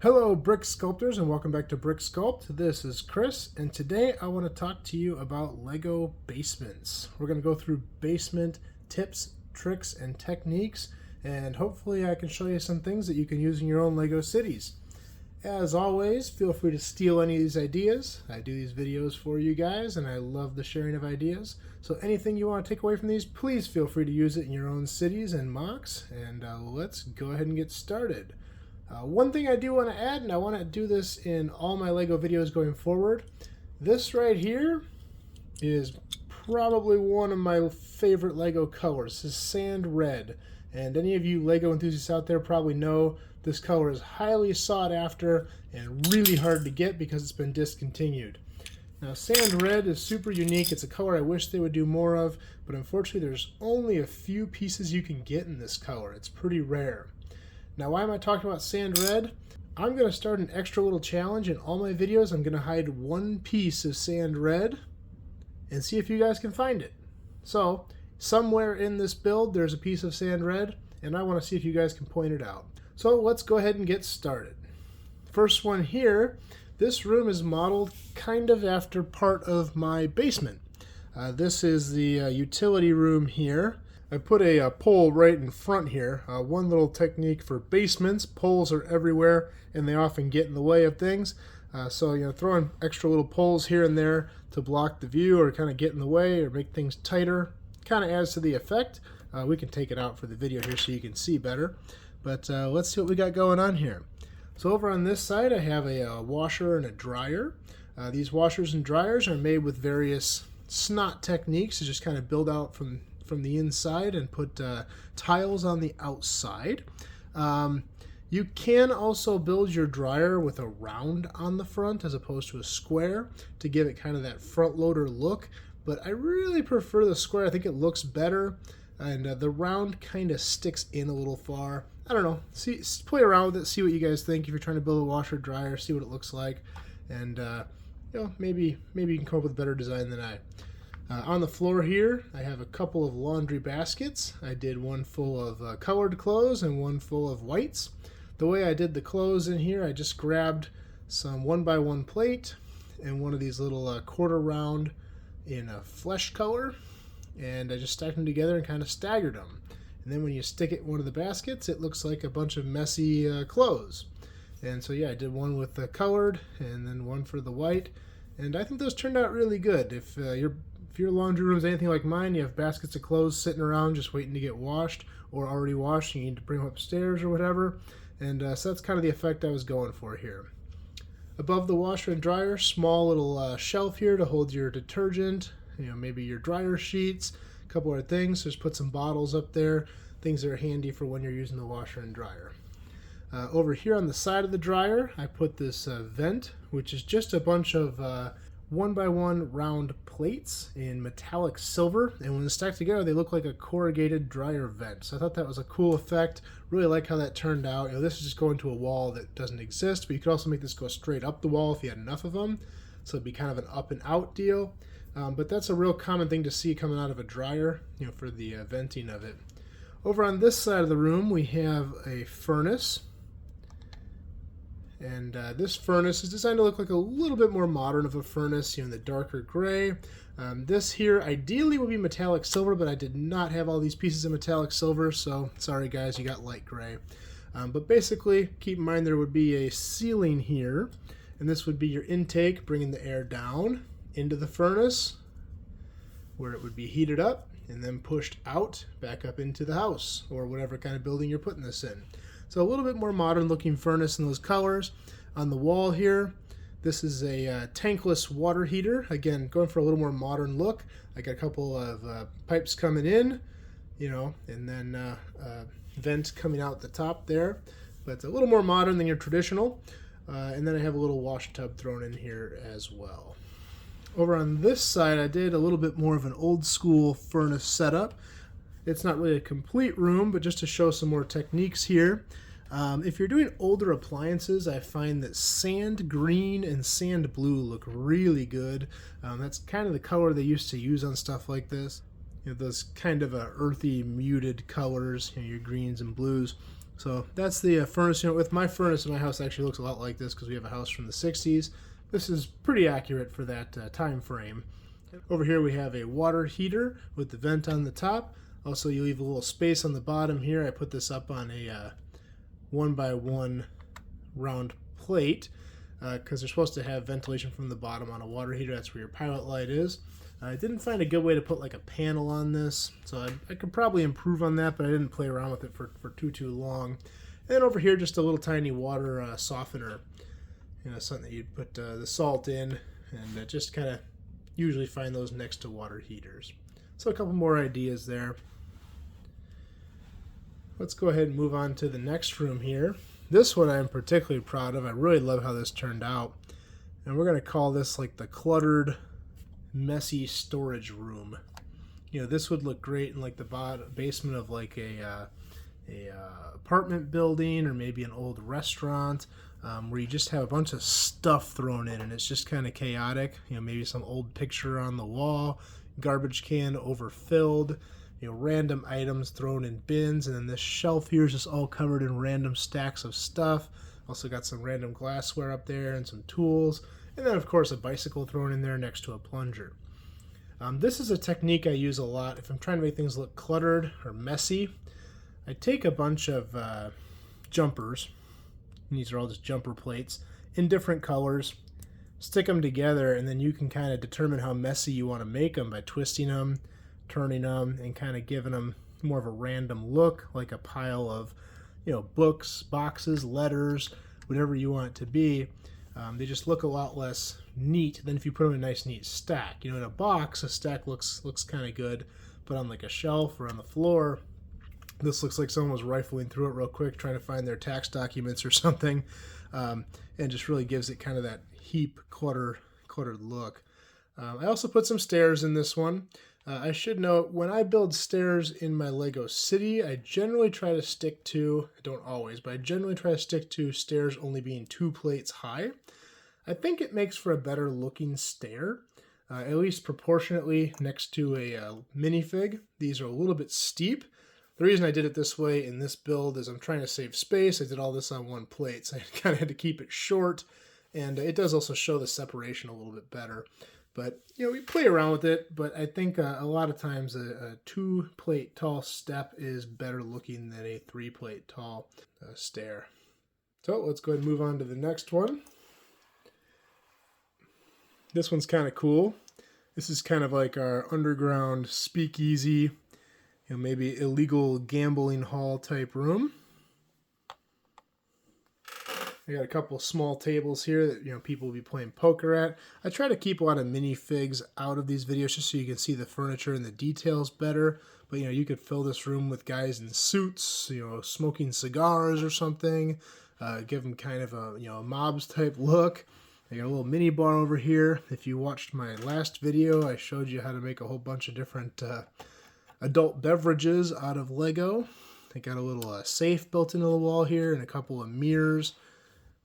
Hello brick sculptors and welcome back to Brick Sculpt. This is Chris and today I want to talk to you about Lego basements. We're going to go through basement tips, tricks, and techniques, and hopefully I can show you some things that you can use in your own Lego cities. As always, feel free to steal any of these ideas. I do these videos for you guys and I love the sharing of ideas. So anything you want to take away from these, please feel free to use it in your own cities and mocks, and let's go ahead and get started. One thing I do want to add, and I want to do this in all my Lego videos going forward, this right here is probably one of my favorite Lego colors. This is sand red, and any of you Lego enthusiasts out there probably know this color is highly sought after and really hard to get because it's been discontinued. Now sand red is super unique. It's a color I wish they would do more of, but unfortunately there's only a few pieces you can get in this color. It's pretty rare. Now, why am I talking about sand red? I'm going to start an extra little challenge in all my videos. I'm going to hide one piece of sand red and see if you guys can find it. So, somewhere in this build, there's a piece of sand red, and I want to see if you guys can point it out. So, let's go ahead and get started. First one here, this room is modeled kind of after part of my basement. This is the utility room here. I put a pole right in front here. One little technique for basements: poles are everywhere and they often get in the way of things. So throwing extra little poles here and there to block the view or kind of get in the way or make things tighter kind of adds to the effect. We can take it out for the video here so you can see better. But let's see what we got going on here. So over on this side I have a washer and a dryer. These washers and dryers are made with various snot techniques to just kind of build out from the inside and put tiles on the outside. You can also build your dryer with a round on the front as opposed to a square to give it kind of that front loader look, but I really prefer the square. I think it looks better, and the round kind of sticks in a little far. I don't know, play around with it, see what you guys think. If you're trying to build a washer dryer, see what it looks like, and maybe you can come up with a better design than I. On the floor here, I have a couple of laundry baskets. I did one full of colored clothes and one full of whites. The way I did the clothes in here, I just grabbed some 1x1 plate and one of these little quarter round in a flesh color, and I just stacked them together and kind of staggered them. And then when you stick it in one of the baskets, it looks like a bunch of messy clothes. And so yeah, I did one with the colored and then one for the white, and I think those turned out really good. If your laundry room is anything like mine, you have baskets of clothes sitting around just waiting to get washed or already washed, you need to bring them upstairs or whatever. And so that's kind of the effect I was going for here. Above the washer and dryer, small little shelf here to hold your detergent, maybe your dryer sheets, a couple other things. Just put some bottles up there, things that are handy for when you're using the washer and dryer. Over here on the side of the dryer, I put this vent, which is just a bunch of 1x1 round plates in metallic silver, and when stacked together they look like a corrugated dryer vent. So I thought that was a cool effect. Really like how that turned out. This is just going to a wall that doesn't exist, but you could also make this go straight up the wall if you had enough of them, so it'd be kind of an up and out deal. But that's a real common thing to see coming out of a dryer, for the venting of it. Over on this side of the room we have a furnace. And this furnace is designed to look like a little bit more modern of a furnace, in the darker gray. This here ideally would be metallic silver, but I did not have all these pieces of metallic silver, so sorry guys, you got light gray. But basically, keep in mind there would be a ceiling here, and this would be your intake, bringing the air down into the furnace, where it would be heated up and then pushed out back up into the house, or whatever kind of building you're putting this in. So a little bit more modern looking furnace in those colors. On the wall here, this is a tankless water heater. Again, going for a little more modern look. I got a couple of pipes coming in, and then vent coming out the top there. But it's a little more modern than your traditional. And then I have a little wash tub thrown in here as well. Over on this side, I did a little bit more of an old school furnace setup. It's not really a complete room, but just to show some more techniques here. If you're doing older appliances, I find that sand green and sand blue look really good. That's kind of the color they used to use on stuff like this. Those kind of earthy, muted colors, your greens and blues. So that's the furnace unit. With my furnace in my house, actually looks a lot like this because we have a house from the 60s. This is pretty accurate for that time frame. Over here we have a water heater with the vent on the top. Also, you leave a little space on the bottom here. I put this up on a 1x1 round plate because they're supposed to have ventilation from the bottom on a water heater. That's where your pilot light is. I didn't find a good way to put like a panel on this, so I could probably improve on that, but I didn't play around with it for too long. And then over here, just a little tiny water softener, something that you'd put the salt in, and just kind of usually find those next to water heaters. So a couple more ideas there. Let's go ahead and move on to the next room here. This one I'm particularly proud of. I really love how this turned out. And we're going to call this like the cluttered, messy storage room. This would look great in like the basement of like a apartment building, or maybe an old restaurant, where you just have a bunch of stuff thrown in and it's just kind of chaotic. Maybe some old picture on the wall, garbage can overfilled, random items thrown in bins, and then this shelf here is just all covered in random stacks of stuff. Also got some random glassware up there and some tools, and then of course a bicycle thrown in there next to a plunger. This is a technique I use a lot if I'm trying to make things look cluttered or messy. I take a bunch of jumpers, and these are all just jumper plates, in different colors, stick them together, and then you can kind of determine how messy you want to make them by twisting them, turning them, and kind of giving them more of a random look, like a pile of books, boxes, letters, whatever you want it to be. They just look a lot less neat than if you put them in a nice neat stack. In a box, a stack looks kind of good, but on like a shelf or on the floor, this looks like someone was rifling through it real quick trying to find their tax documents or something, and just really gives it kind of that heap cluttered look. I also put some stairs in this one. I should note, when I build stairs in my Lego city, I generally try to stick to, I don't always, but I generally try to stick to stairs only being 2 plates high. I think it makes for a better looking stair, at least proportionately next to a minifig. These are a little bit steep. The reason I did it this way in this build is I'm trying to save space. I did all this on 1 plate, so I kind of had to keep it short, and it does also show the separation a little bit better. But, we play around with it, but I think a lot of times a 2 plate tall step is better looking than a 3 plate tall stair. So let's go ahead and move on to the next one. This one's kind of cool. This is kind of like our underground speakeasy, maybe illegal gambling hall type room. I got a couple small tables here that people will be playing poker at. I try to keep a lot of minifigs out of these videos just so you can see the furniture and the details better. But you could fill this room with guys in suits, smoking cigars or something. Give them kind of a mobs type look. I got a little mini bar over here. If you watched my last video, I showed you how to make a whole bunch of different adult beverages out of Lego. I got a little safe built into the wall here and a couple of mirrors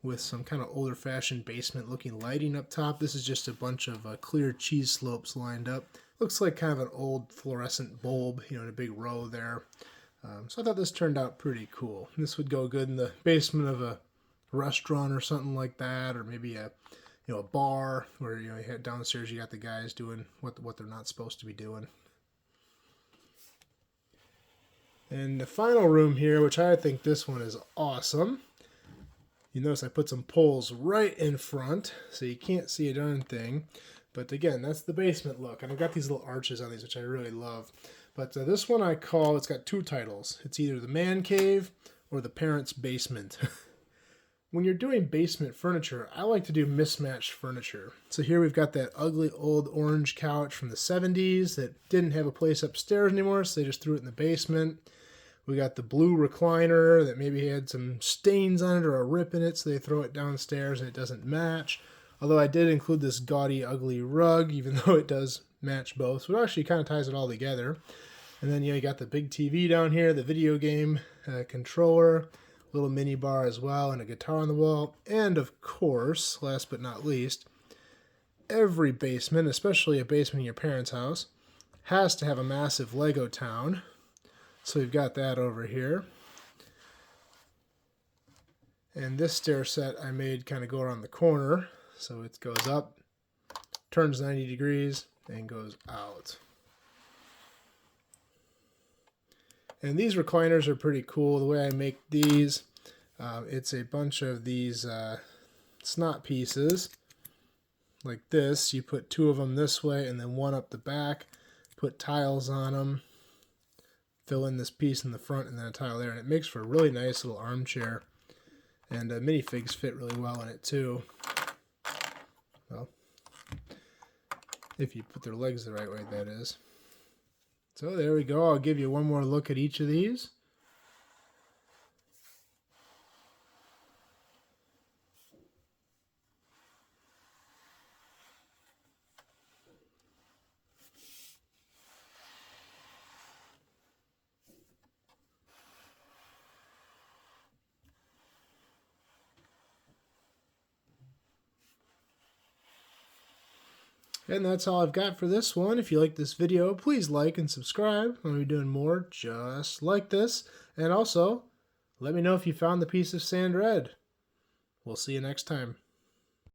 with some kind of older-fashioned basement-looking lighting up top. This is just a bunch of clear cheese slopes lined up. Looks like kind of an old fluorescent bulb, in a big row there. So I thought this turned out pretty cool. This would go good in the basement of a restaurant or something like that, or maybe a bar where you head downstairs. You got the guys doing what they're not supposed to be doing. And the final room here, which I think this one is awesome. You notice I put some poles right in front, so you can't see a darn thing. But again, that's the basement look. And I've got these little arches on these, which I really love. But this one it's got 2 titles. It's either the man cave or the parents' basement. When you're doing basement furniture, I like to do mismatched furniture. So here we've got that ugly old orange couch from the 70s that didn't have a place upstairs anymore, so they just threw it in the basement. We got the blue recliner that maybe had some stains on it or a rip in it, so they throw it downstairs and it doesn't match. Although I did include this gaudy, ugly rug, even though it does match both. So it actually kind of ties it all together. And then you got the big TV down here, the video game controller, little mini bar as well, and a guitar on the wall. And of course, last but not least, every basement, especially a basement in your parents' house, has to have a massive Lego town. So we've got that over here. And this stair set I made kind of go around the corner. So it goes up, turns 90 degrees, and goes out. And these recliners are pretty cool. The way I make these, it's a bunch of these snot pieces like this. You put 2 of them this way and then 1 up the back, put tiles on them, fill in this piece in the front and then a tile there, and it makes for a really nice little armchair. And minifigs fit really well in it too. Well, if you put their legs the right way, that is. So there we go. I'll give you one more look at each of these. And that's all I've got for this one. If you like this video, please like and subscribe. I'm going to be doing more just like this. And also, let me know if you found the piece of sand red. We'll see you next time.